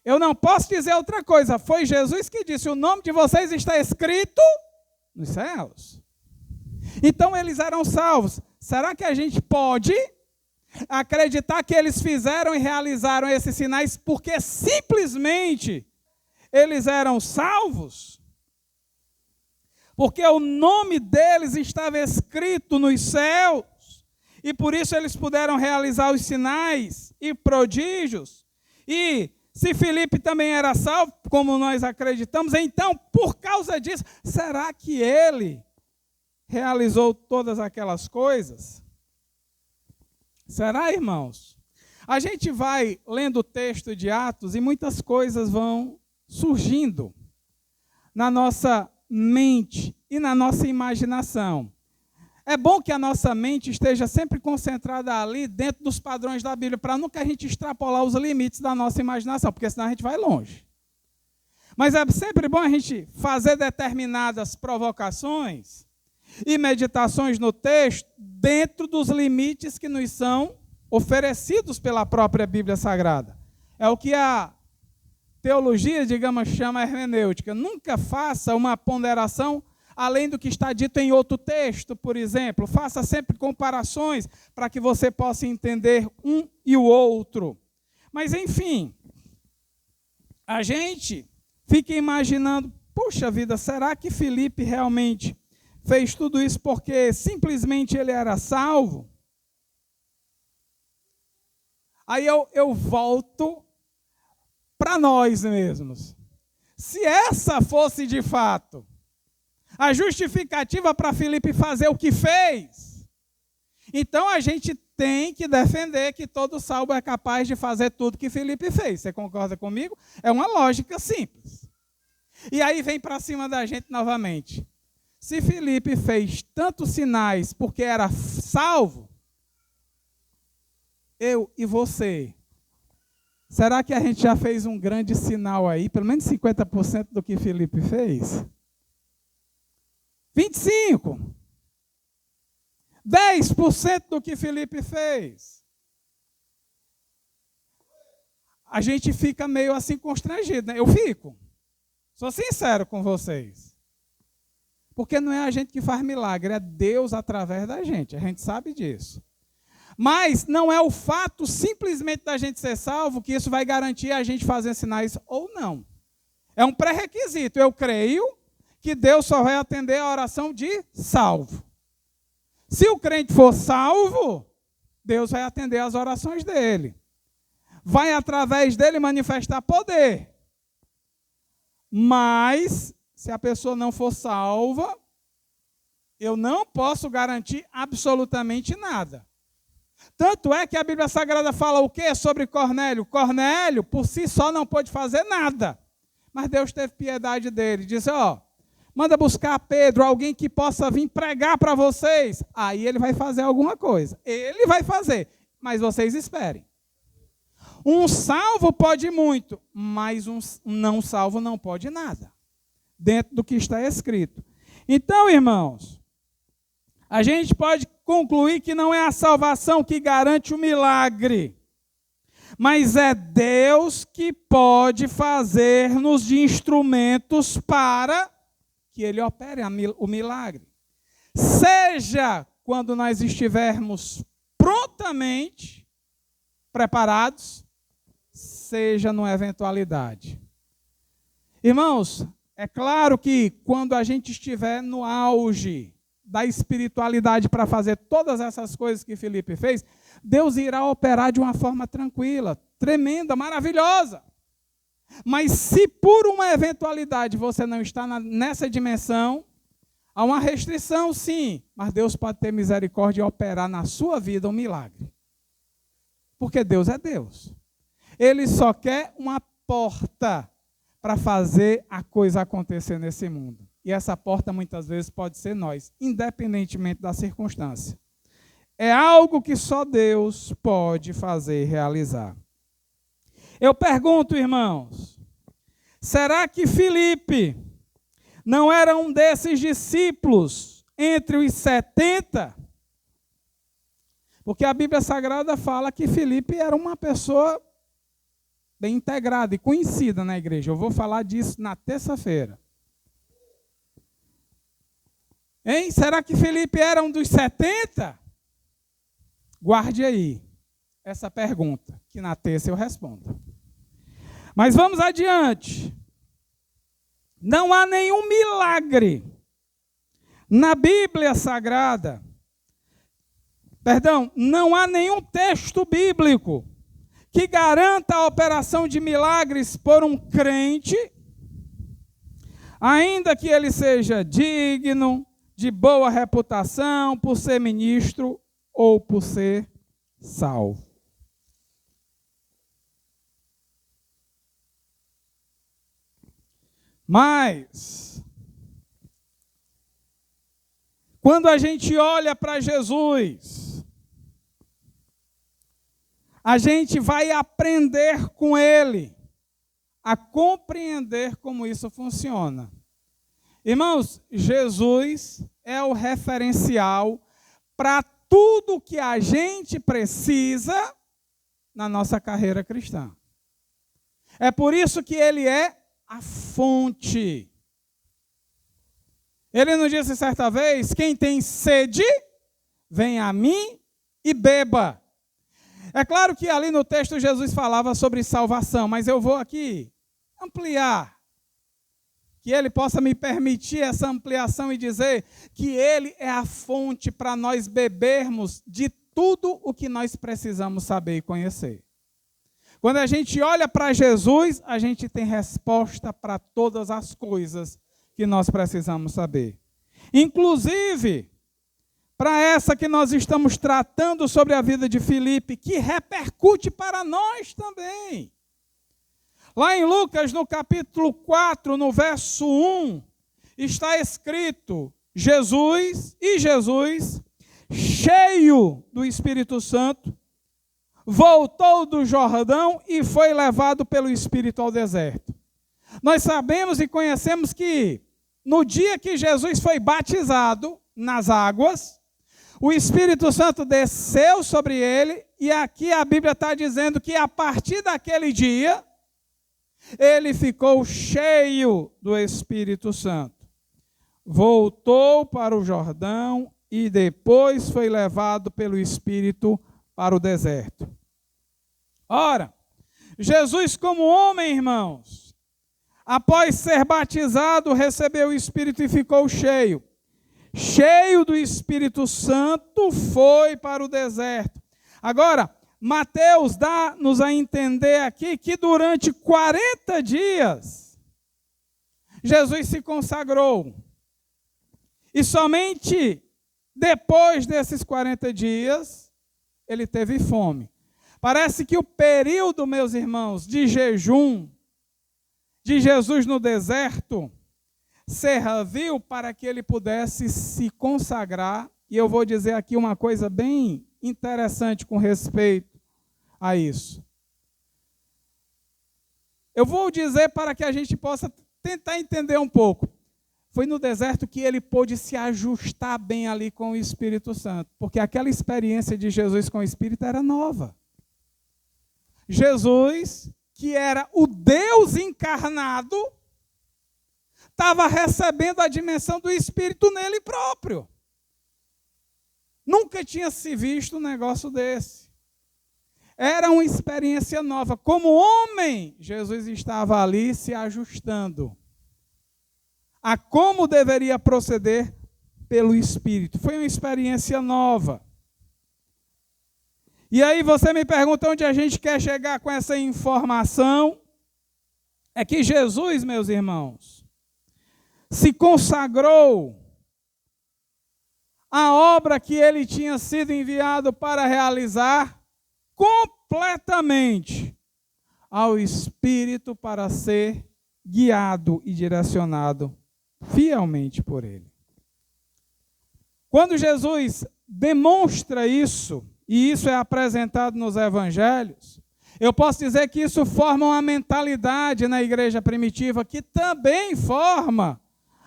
Eu não posso dizer outra coisa, foi Jesus que disse, o nome de vocês está escrito nos céus. Então eles eram salvos. Será que a gente pode acreditar que eles fizeram e realizaram esses sinais porque simplesmente eles eram salvos? Porque o nome deles estava escrito nos céus, e por isso eles puderam realizar os sinais e prodígios. E se Filipe também era salvo, como nós acreditamos, então, por causa disso, será que ele realizou todas aquelas coisas? Será, irmãos? A gente vai lendo o texto de Atos e muitas coisas vão surgindo na nossa mente e na nossa imaginação. É bom que a nossa mente esteja sempre concentrada ali dentro dos padrões da Bíblia, para nunca a gente extrapolar os limites da nossa imaginação, porque senão a gente vai longe. Mas é sempre bom a gente fazer determinadas provocações e meditações no texto dentro dos limites que nos são oferecidos pela própria Bíblia Sagrada. É o que a teologia, digamos, chama hermenêutica. Nunca faça uma ponderação além do que está dito em outro texto, por exemplo. Faça sempre comparações para que você possa entender um e o outro. Mas, enfim, a gente fica imaginando, puxa vida, será que Filipe realmente fez tudo isso porque simplesmente ele era salvo? Aí eu volto para nós mesmos. Se essa fosse de fato a justificativa para Filipe fazer o que fez, então a gente tem que defender que todo salvo é capaz de fazer tudo que Filipe fez. Você concorda comigo? É uma lógica simples. E aí vem para cima da gente novamente. Se Filipe fez tantos sinais porque era salvo, eu e você, será que a gente já fez um grande sinal aí? Pelo menos 50% do que Filipe fez? 25%. 10% do que Filipe fez. A gente fica meio assim constrangido, né? Eu fico. Sou sincero com vocês. Porque não é a gente que faz milagre, é Deus através da gente. A gente sabe disso. Mas não é o fato simplesmente da gente ser salvo que isso vai garantir a gente fazer sinais ou não. É um pré-requisito. Eu creio que Deus só vai atender a oração de salvo. Se o crente for salvo, Deus vai atender as orações dele. Vai através dele manifestar poder. Mas, se a pessoa não for salva, eu não posso garantir absolutamente nada. Tanto é que a Bíblia Sagrada fala o quê sobre Cornélio? Cornélio, por si só, não pôde fazer nada. Mas Deus teve piedade dele. Disse, manda buscar Pedro, alguém que possa vir pregar para vocês. Aí ele vai fazer alguma coisa. Ele vai fazer, mas vocês esperem. Um salvo pode muito, mas um não salvo não pode nada. Dentro do que está escrito. Então, irmãos, a gente pode concluir que não é a salvação que garante o milagre, mas é Deus que pode fazer-nos de instrumentos para que Ele opere o milagre. Seja quando nós estivermos prontamente preparados, seja numa eventualidade. Irmãos, é claro que quando a gente estiver no auge da espiritualidade para fazer todas essas coisas que Filipe fez, Deus irá operar de uma forma tranquila, tremenda, maravilhosa. Mas se por uma eventualidade você não está nessa dimensão, há uma restrição, sim, mas Deus pode ter misericórdia e operar na sua vida um milagre. Porque Deus é Deus. Ele só quer uma porta para fazer a coisa acontecer nesse mundo. E essa porta muitas vezes pode ser nós, independentemente da circunstância. É algo que só Deus pode fazer e realizar. Eu pergunto, irmãos, será que Filipe não era um desses discípulos entre os 70? Porque a Bíblia Sagrada fala que Filipe era uma pessoa bem integrada e conhecida na igreja. Eu vou falar disso na terça-feira. Hein? Será que Filipe era um dos 70? Guarde aí essa pergunta, que na terça eu respondo. Mas vamos adiante. Não há nenhum milagre na Bíblia Sagrada. Não há nenhum texto bíblico que garanta a operação de milagres por um crente, ainda que ele seja digno, de boa reputação, por ser ministro ou por ser salvo. Mas, quando a gente olha para Jesus, a gente vai aprender com Ele a compreender como isso funciona. Irmãos, Jesus é o referencial para tudo que a gente precisa na nossa carreira cristã. É por isso que Ele é a fonte. Ele nos disse certa vez, quem tem sede, vem a mim e beba. É claro que ali no texto Jesus falava sobre salvação, mas eu vou aqui ampliar, que Ele possa me permitir essa ampliação e dizer que Ele é a fonte para nós bebermos de tudo o que nós precisamos saber e conhecer. Quando a gente olha para Jesus, a gente tem resposta para todas as coisas que nós precisamos saber. Inclusive, para essa que nós estamos tratando sobre a vida de Filipe, que repercute para nós também. Lá em Lucas, no capítulo 4, no verso 1, está escrito, Jesus, cheio do Espírito Santo, voltou do Jordão e foi levado pelo Espírito ao deserto. Nós sabemos e conhecemos que no dia que Jesus foi batizado nas águas, o Espírito Santo desceu sobre ele, e aqui a Bíblia está dizendo que a partir daquele dia, ele ficou cheio do Espírito Santo. voltou para o Jordão e depois foi levado pelo Espírito para o deserto. Ora, Jesus como homem, irmãos, após ser batizado, recebeu o Espírito e ficou cheio. Cheio do Espírito Santo, foi para o deserto. Agora, Mateus dá-nos a entender aqui que durante 40 dias, Jesus se consagrou. E somente depois desses 40 dias, ele teve fome. Parece que o período, meus irmãos, de jejum de Jesus no deserto serviu para que ele pudesse se consagrar. E eu vou dizer aqui uma coisa bem interessante com respeito a isso. Eu vou dizer para que a gente possa tentar entender um pouco. Foi no deserto que ele pôde se ajustar bem ali com o Espírito Santo, porque aquela experiência de Jesus com o Espírito era nova. Jesus, que era o Deus encarnado, estava recebendo a dimensão do Espírito nele próprio. Nunca tinha se visto um negócio desse. Era uma experiência nova. Como homem, Jesus estava ali se ajustando a como deveria proceder pelo Espírito. Foi uma experiência nova. E aí você me pergunta onde a gente quer chegar com essa informação. É que Jesus, meus irmãos, se consagrou à obra que ele tinha sido enviado para realizar completamente ao Espírito para ser guiado e direcionado fielmente por ele. Quando Jesus demonstra isso, e isso é apresentado nos evangelhos, eu posso dizer que isso forma uma mentalidade na igreja primitiva que também forma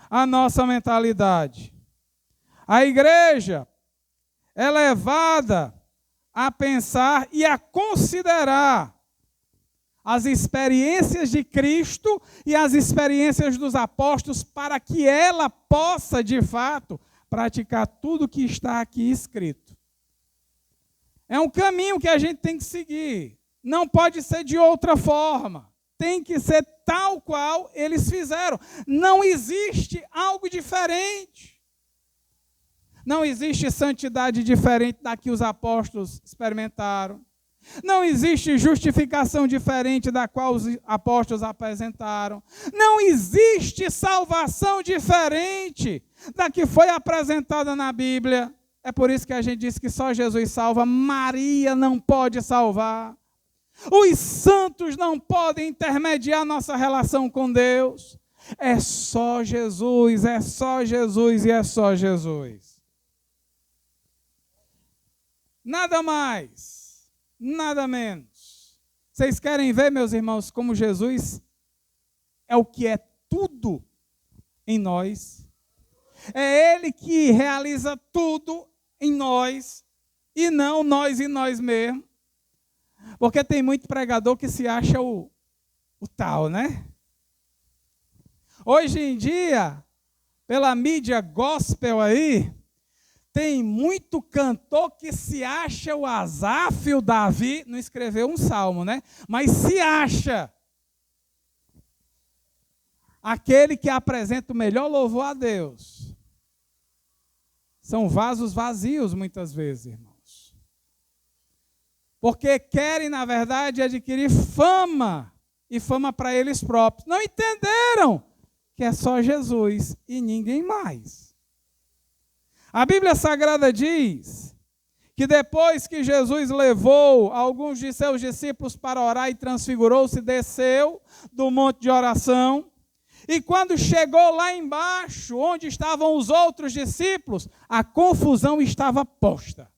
a nossa mentalidade. A igreja é levada a pensar e a considerar as experiências de Cristo e as experiências dos apóstolos para que ela possa, de fato, praticar tudo que está aqui escrito. É um caminho que a gente tem que seguir. Não pode ser de outra forma. Tem que ser tal qual eles fizeram. Não existe algo diferente. Não existe santidade diferente da que os apóstolos experimentaram. Não existe justificação diferente da qual os apóstolos apresentaram. Não existe salvação diferente da que foi apresentada na Bíblia. É por isso que a gente diz que só Jesus salva. Maria não pode salvar. Os santos não podem intermediar nossa relação com Deus. É só Jesus, é só Jesus e é só Jesus. Nada mais. Nada menos. Vocês querem ver, meus irmãos, como Jesus é o que é tudo em nós? É Ele que realiza tudo em nós, e não nós em nós mesmos. Porque tem muito pregador que se acha o tal, né? Hoje em dia, pela mídia gospel aí, tem muito cantor que se acha o Asaf, o Davi, não escreveu um salmo, né? Mas se acha aquele que apresenta o melhor louvor a Deus. São vasos vazios muitas vezes, irmãos. Porque querem, na verdade, adquirir fama, e fama para eles próprios. Não entenderam que é só Jesus e ninguém mais. A Bíblia Sagrada diz que depois que Jesus levou alguns de seus discípulos para orar e transfigurou-se, desceu do monte de oração, e quando chegou lá embaixo, onde estavam os outros discípulos, a confusão estava posta.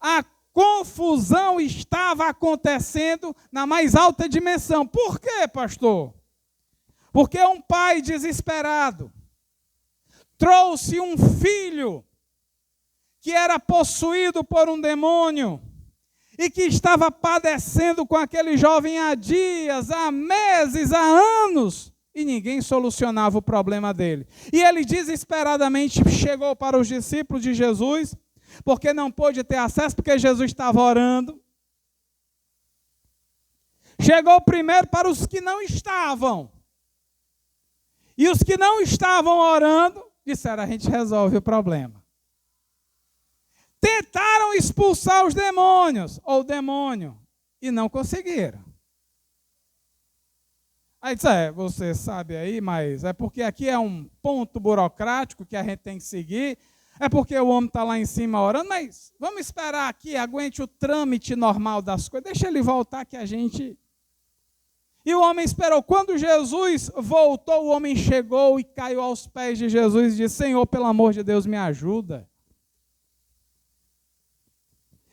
A confusão estava acontecendo na mais alta dimensão. Por quê, pastor? Porque um pai desesperado trouxe um filho que era possuído por um demônio e que estava padecendo com aquele jovem há dias, há meses, há anos, e ninguém solucionava o problema dele. E ele desesperadamente chegou para os discípulos de Jesus, porque não pôde ter acesso, porque Jesus estava orando. Chegou primeiro para os que não estavam. E os que não estavam orando, disseram, a gente resolve o problema. Tentaram expulsar os demônios, ou o demônio, e não conseguiram. Aí disse, você sabe aí, mas é porque aqui é um ponto burocrático que a gente tem que seguir, é porque o homem está lá em cima orando, mas vamos esperar aqui, aguente o trâmite normal das coisas, deixa ele voltar que a gente... E o homem esperou. Quando Jesus voltou, o homem chegou e caiu aos pés de Jesus e disse, Senhor, pelo amor de Deus, me ajuda.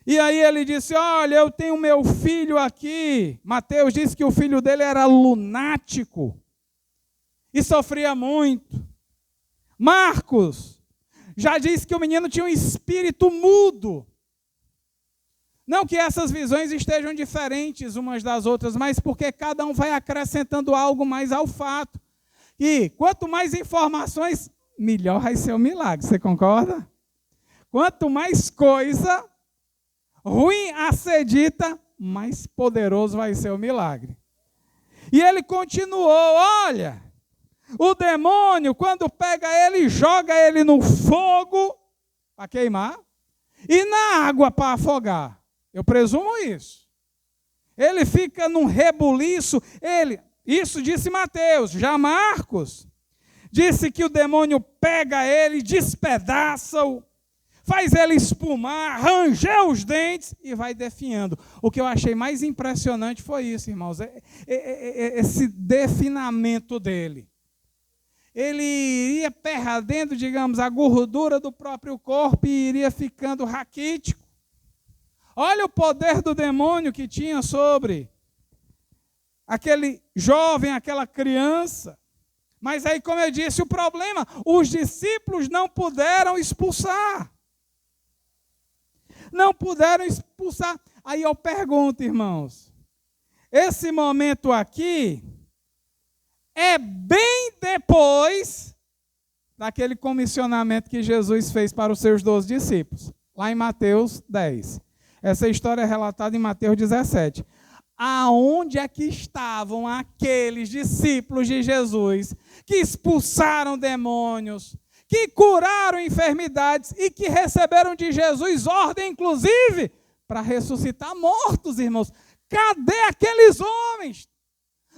E aí ele disse, olha, eu tenho meu filho aqui. Mateus disse que o filho dele era lunático e sofria muito. Marcos já disse que o menino tinha um espírito mudo. Não que essas visões estejam diferentes umas das outras, mas porque cada um vai acrescentando algo mais ao fato. E quanto mais informações, melhor vai ser o milagre. Você concorda? Quanto mais coisa ruim a ser dita, mais poderoso vai ser o milagre. E ele continuou, olha, o demônio, quando pega ele, joga ele no fogo para queimar e na água para afogar. Eu presumo isso. Ele fica num rebuliço, isso disse Mateus. Já Marcos disse que o demônio pega ele, despedaça-o, faz ele espumar, ranger os dentes e vai definhando. O que eu achei mais impressionante foi isso, irmãos, esse definamento dele. Ele iria perdendo, digamos, a gordura do próprio corpo e iria ficando raquítico. Olha o poder do demônio que tinha sobre aquele jovem, aquela criança. Mas aí, como eu disse, o problema, os discípulos não puderam expulsar. Não puderam expulsar. Aí eu pergunto, irmãos, esse momento aqui é bem depois daquele comissionamento que Jesus fez para os seus 12 discípulos, lá em Mateus 10. Essa história é relatada em Mateus 17. Aonde é que estavam aqueles discípulos de Jesus que expulsaram demônios, que curaram enfermidades e que receberam de Jesus ordem, inclusive, para ressuscitar mortos, irmãos? Cadê aqueles homens?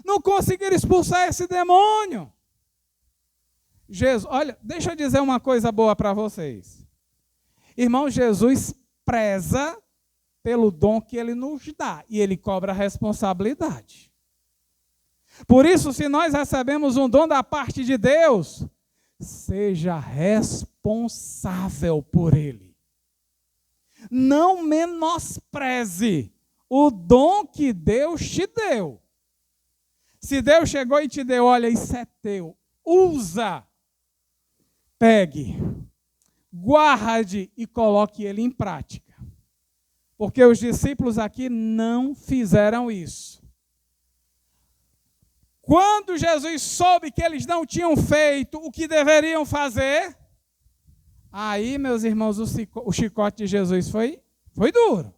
Não conseguiram expulsar esse demônio. Jesus, olha, deixa eu dizer uma coisa boa para vocês. Irmão, Jesus preza pelo dom que ele nos dá, e ele cobra a responsabilidade. Por isso, se nós recebemos um dom da parte de Deus, seja responsável por ele. Não menospreze o dom que Deus te deu. Se Deus chegou e te deu, olha, isso é teu, usa, pegue, guarde e coloque ele em prática. Porque os discípulos aqui não fizeram isso. Quando Jesus soube que eles não tinham feito o que deveriam fazer, aí, meus irmãos, o chicote de Jesus foi duro.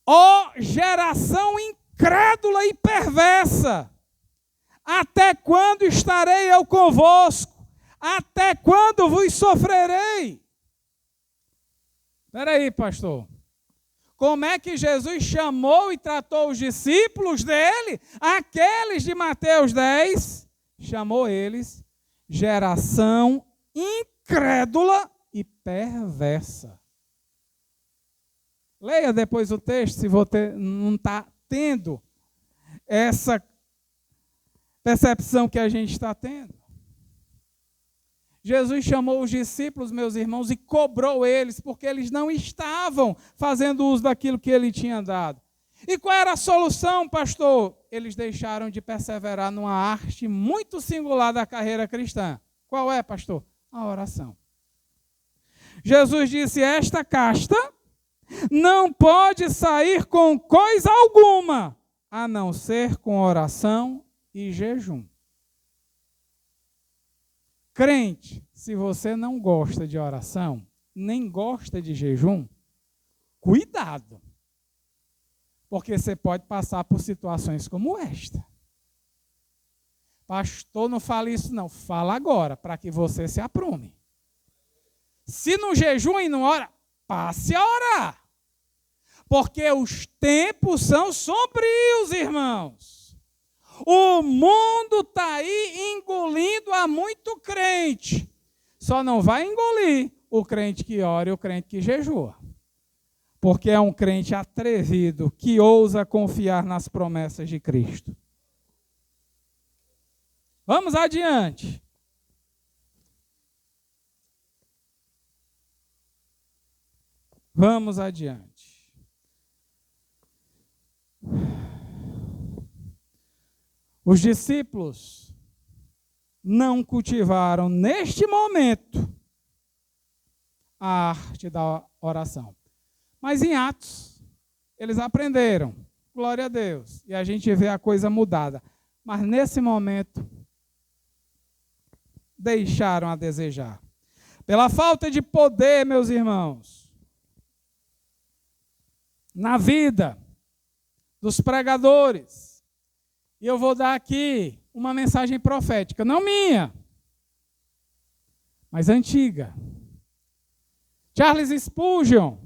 Ó geração incrédula e perversa, até quando estarei eu convosco? Até quando vos sofrerei? Espera aí, pastor. Como é que Jesus chamou e tratou os discípulos dele? Aqueles de Mateus 10, chamou eles geração incrédula e perversa. Leia depois o texto, se você não está tendo essa percepção que a gente está tendo. Jesus chamou os discípulos, meus irmãos, e cobrou eles, porque eles não estavam fazendo uso daquilo que ele tinha dado. E qual era a solução, pastor? Eles deixaram de perseverar numa arte muito singular da carreira cristã. Qual é, pastor? A oração. Jesus disse, esta casta não pode sair com coisa alguma, a não ser com oração e jejum. Crente, se você não gosta de oração, nem gosta de jejum, cuidado. Porque você pode passar por situações como esta. Pastor, não fala isso não. Fala agora, para que você se aprume. Se não jejua e não ora, passe a orar. Porque os tempos são sombrios, irmãos. O mundo está aí engolindo a muito crente. Só não vai engolir o crente que ora e o crente que jejua. Porque é um crente atrevido que ousa confiar nas promessas de Cristo. Vamos adiante. Vamos adiante. Os discípulos não cultivaram neste momento a arte da oração. Mas em Atos, eles aprenderam. Glória a Deus. E a gente vê a coisa mudada. Mas nesse momento, deixaram a desejar. Pela falta de poder, meus irmãos, na vida dos pregadores. E eu vou dar aqui uma mensagem profética, não minha, mas antiga. Charles Spurgeon,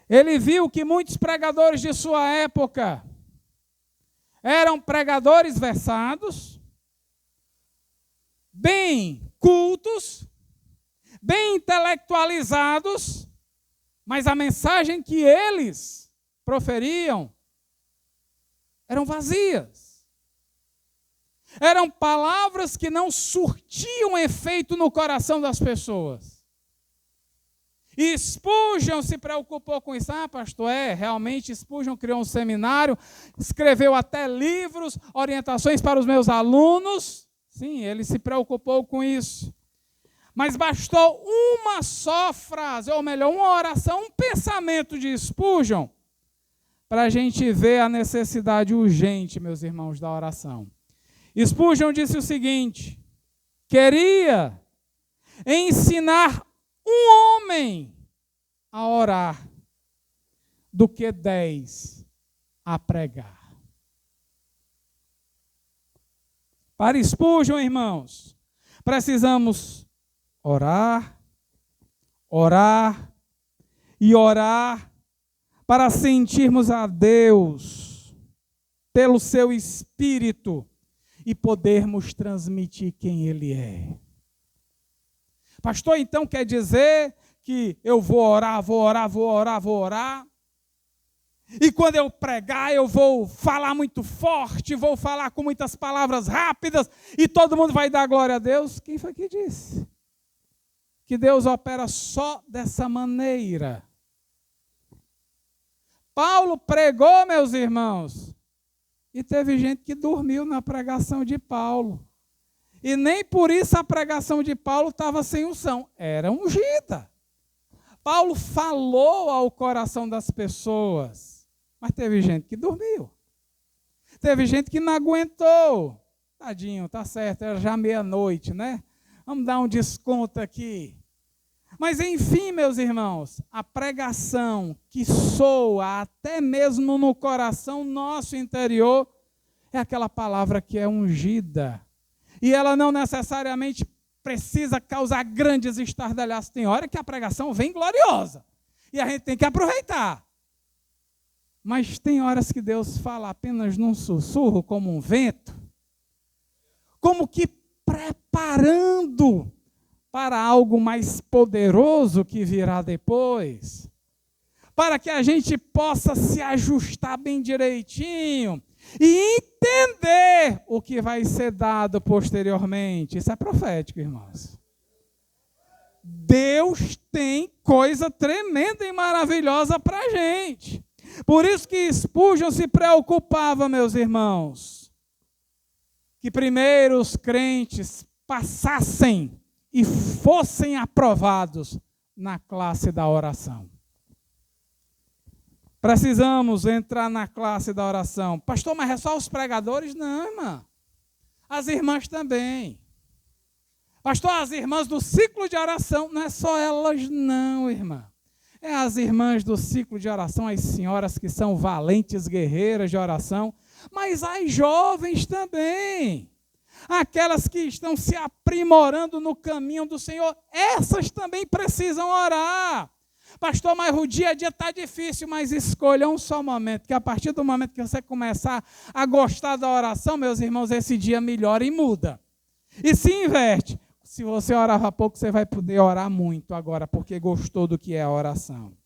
ele viu que muitos pregadores de sua época eram pregadores versados, bem cultos, bem intelectualizados, mas a mensagem que eles proferiam eram vazias. Eram palavras que não surtiam efeito no coração das pessoas. E Spurgeon se preocupou com isso. Pastor, realmente Spurgeon criou um seminário, escreveu até livros, orientações para os meus alunos. Sim, ele se preocupou com isso. Mas bastou uma só frase, ou melhor, uma oração, um pensamento de Spurgeon, para a gente ver a necessidade urgente, meus irmãos, da oração. Spurgeon disse o seguinte: queria ensinar um homem a orar do que 10 a pregar. Para Spurgeon, irmãos, precisamos orar, orar e orar para sentirmos a Deus pelo seu Espírito e podermos transmitir quem Ele é. Pastor, então quer dizer que eu vou orar, e quando eu pregar eu vou falar muito forte, vou falar com muitas palavras rápidas, e todo mundo vai dar glória a Deus? Quem foi que disse? Que Deus opera só dessa maneira. Paulo pregou, meus irmãos, e teve gente que dormiu na pregação de Paulo. E nem por isso a pregação de Paulo estava sem unção, era ungida. Paulo falou ao coração das pessoas, mas teve gente que dormiu. Teve gente que não aguentou. Tadinho, tá certo, era já meia-noite, né? Vamos dar um desconto aqui. Mas enfim, meus irmãos, a pregação que soa até mesmo no coração nosso interior é aquela palavra que é ungida. E ela não necessariamente precisa causar grandes estardalhaços. Tem hora que a pregação vem gloriosa e a gente tem que aproveitar. Mas tem horas que Deus fala apenas num sussurro, como um vento, como que preparando para algo mais poderoso que virá depois, para que a gente possa se ajustar bem direitinho e entender o que vai ser dado posteriormente. Isso é profético, irmãos. Deus tem coisa tremenda e maravilhosa para a gente. Por isso que Spurgeon se preocupava, meus irmãos, que primeiro os crentes passassem e fossem aprovados na classe da oração. Precisamos entrar na classe da oração. Pastor, mas é só os pregadores? Não, irmã. As irmãs também. Pastor, as irmãs do ciclo de oração, não é só elas não, irmã. É as irmãs do ciclo de oração, as senhoras que são valentes guerreiras de oração, mas as jovens também. Aquelas que estão se aprimorando no caminho do Senhor, essas também precisam orar. Pastor, mas o dia a dia está difícil, mas escolha um só momento, que a partir do momento que você começar a gostar da oração, meus irmãos, esse dia melhora e muda. E se inverte. Se você orava pouco, você vai poder orar muito agora, porque gostou do que é a oração.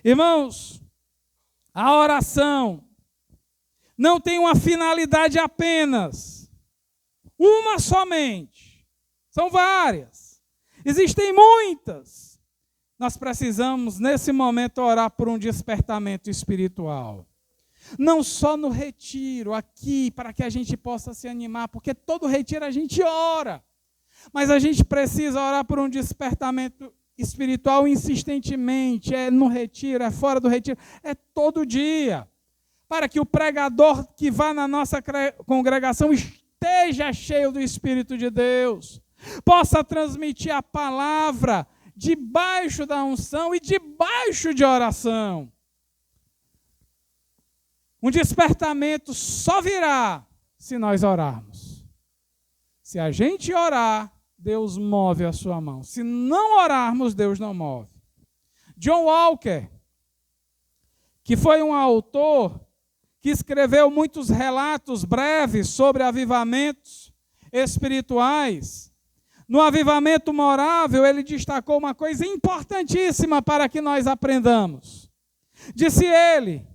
Irmãos, a oração não tem uma finalidade apenas, uma somente. São várias. Existem muitas. Nós precisamos, nesse momento, orar por um despertamento espiritual. Não só no retiro, aqui, para que a gente possa se animar, porque todo retiro a gente ora. Mas a gente precisa orar por um despertamento espiritual insistentemente. É no retiro, é fora do retiro, é todo dia. Para que o pregador que vá na nossa congregação esteja cheio do Espírito de Deus. Possa transmitir a palavra debaixo da unção e debaixo de oração. Um despertamento só virá se nós orarmos. Se a gente orar, Deus move a sua mão. Se não orarmos, Deus não move. John Walker, que foi um autor que escreveu muitos relatos breves sobre avivamentos espirituais. No avivamento morável, ele destacou uma coisa importantíssima para que nós aprendamos. Disse ele: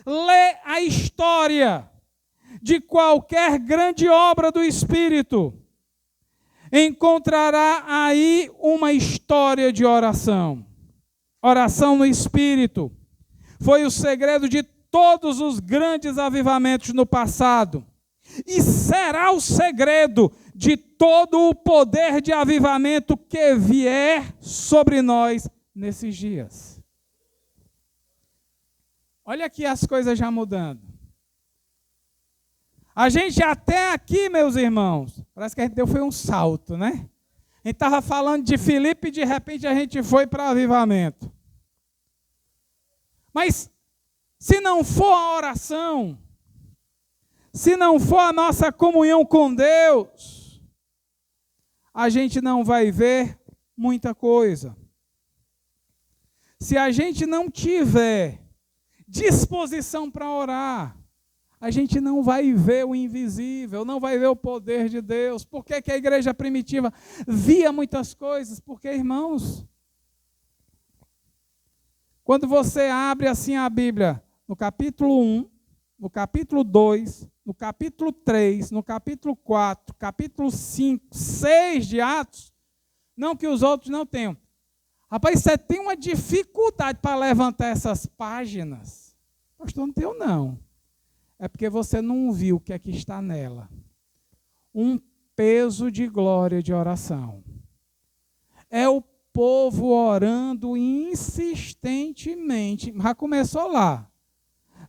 lê a história de qualquer grande obra do Espírito, encontrará aí uma história de oração. Oração no Espírito foi o segredo de todos os grandes avivamentos no passado, e será o segredo de todo o poder de avivamento que vier sobre nós nesses dias. Olha aqui as coisas já mudando. A gente até aqui, meus irmãos, parece que a gente foi um salto, né? A gente estava falando de Filipe e de repente a gente foi para avivamento. Mas se não for a oração, se não for a nossa comunhão com Deus, a gente não vai ver muita coisa. Se a gente não tiver disposição para orar, a gente não vai ver o invisível, não vai ver o poder de Deus. Por que que a igreja primitiva via muitas coisas? Porque, irmãos, quando você abre assim a Bíblia, no capítulo 1, no capítulo 2, no capítulo 3, no capítulo 4, capítulo 5, 6 de Atos, não que os outros não tenham. Rapaz, você tem uma dificuldade para levantar essas páginas. Pastor, não tenho não. É porque você não viu o que é que está nela. Um peso de glória de oração. É o povo orando insistentemente. Já começou lá.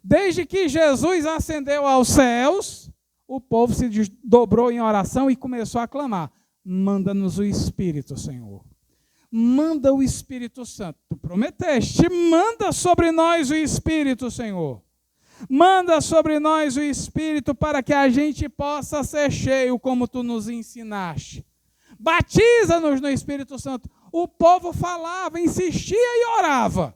Desde que Jesus ascendeu aos céus, o povo se dobrou em oração e começou a clamar: manda-nos o Espírito, Senhor. Manda o Espírito Santo. Tu prometeste, manda sobre nós o Espírito, Senhor. Manda sobre nós o Espírito para que a gente possa ser cheio como tu nos ensinaste. Batiza-nos no Espírito Santo. O povo falava, insistia e orava.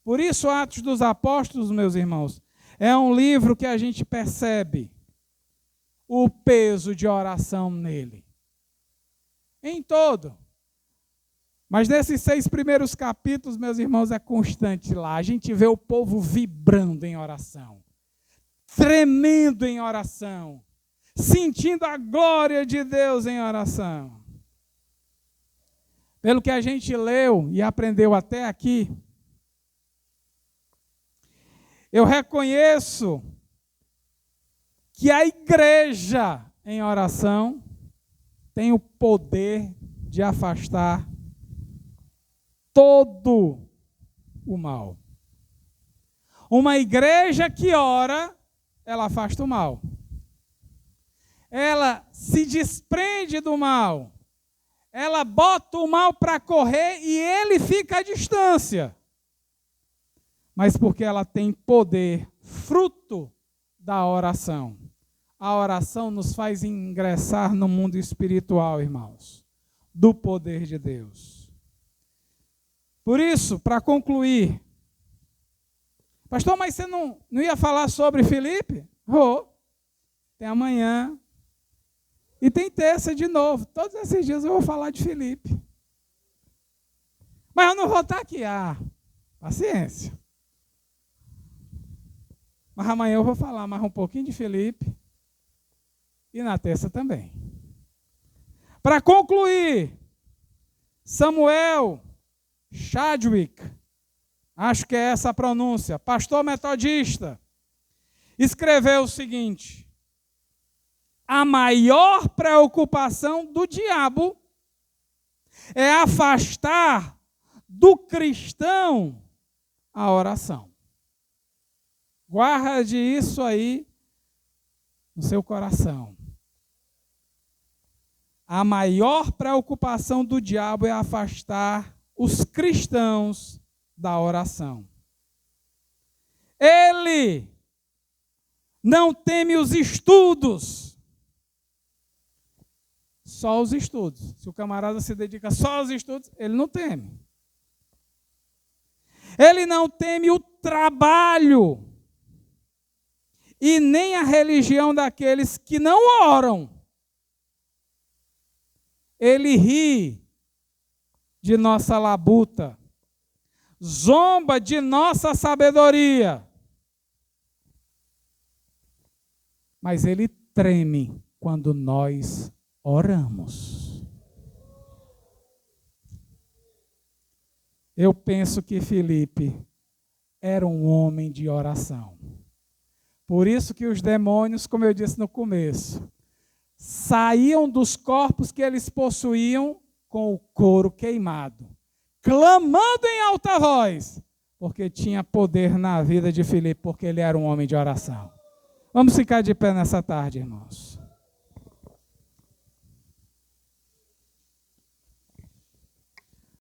Por isso, Atos dos Apóstolos, meus irmãos, é um livro que a gente percebe o peso de oração nele. Em todo. Mas nesses 6 primeiros capítulos, meus irmãos, é constante lá. A gente vê o povo vibrando em oração, tremendo em oração, sentindo a glória de Deus em oração. Pelo que a gente leu e aprendeu até aqui, eu reconheço que a igreja em oração tem o poder de afastar todo o mal. Uma igreja que ora, ela afasta o mal. Ela se desprende do mal. Ela bota o mal para correr e ele fica à distância. Mas porque ela tem poder, fruto da oração. A oração nos faz ingressar no mundo espiritual, irmãos, do poder de Deus. Por isso, para concluir, pastor, mas você não ia falar sobre Filipe? Tem amanhã e tem terça de novo. Todos esses dias eu vou falar de Filipe. Mas eu não vou estar aqui. Paciência. Mas amanhã eu vou falar mais um pouquinho de Filipe. E na terça também. Para concluir, Samuel Chadwick, acho que é essa a pronúncia, pastor metodista, escreveu o seguinte: a maior preocupação do diabo é afastar do cristão a oração. Guarde isso aí no seu coração. A maior preocupação do diabo é afastar os cristãos da oração. Ele não teme os estudos. Só os estudos. Se o camarada se dedica só aos estudos, ele não teme. Ele não teme o trabalho e nem a religião daqueles que não oram. Ele ri de nossa labuta, zomba de nossa sabedoria, mas ele treme quando nós oramos. Eu penso que Filipe era um homem de oração. Por isso que os demônios, como eu disse no começo, saíam dos corpos que eles possuíam com o couro queimado, clamando em alta voz, porque tinha poder na vida de Filipe, porque ele era um homem de oração. Vamos ficar de pé nessa tarde, irmãos.